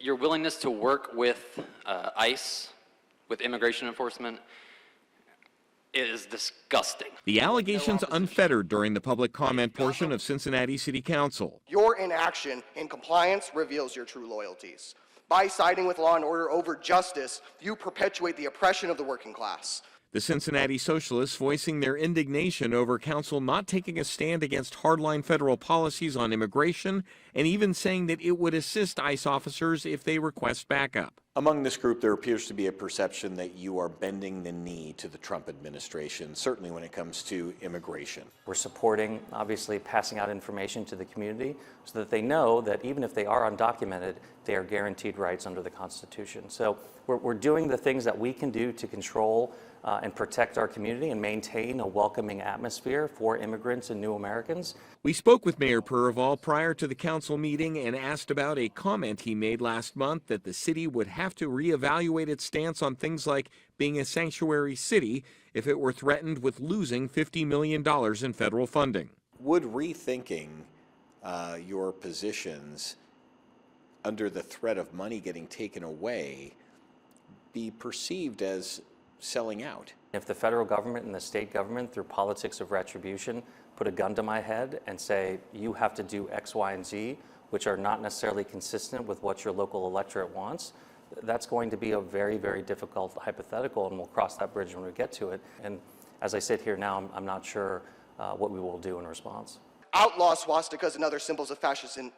your willingness to work with ICE, with immigration enforcement, is disgusting. The allegations unfettered during the public comment portion of Cincinnati City Council. Your inaction in compliance reveals your true loyalties. By siding with law and order over justice, you perpetuate the oppression of the working class. The Cincinnati Socialists voicing their indignation over council not taking a stand against hardline federal policies on immigration, and even saying that it would assist ICE officers if they request backup. Among this group, there appears to be a perception that you are bending the knee to the Trump administration, certainly when it comes to immigration. We're supporting, obviously, passing out information to the community so that they know that even if they are undocumented, they are guaranteed rights under the Constitution. So we're doing the things that we can do to control and protect our community and maintain a welcoming atmosphere for immigrants and new Americans. We spoke with Mayor Purval prior to the council meeting and asked about a comment he made last month that the city would have to reevaluate its stance on things like being a sanctuary city if it were threatened with losing $50 million in federal funding. Would rethinking your positions under the threat of money getting taken away be perceived as selling out? If the federal government and the state government, through politics of retribution, put a gun to my head and say, you have to do X, Y, and Z, which are not necessarily consistent with what your local electorate wants, that's going to be a very, very difficult hypothetical, and we'll cross that bridge when we get to it. And as I sit here now, I'm not sure what we will do in response. Outlaw swastikas and other symbols of fascism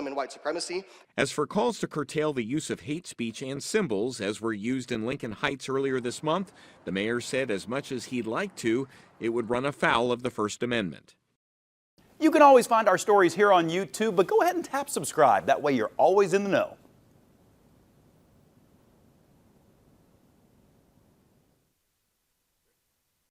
and white supremacy. As for calls to curtail the use of hate speech and symbols, as were used in Lincoln Heights earlier this month, the mayor said as much as he'd like to, it would run afoul of the First Amendment. You can always find our stories here on YouTube, but go ahead and tap subscribe. That way you're always in the know.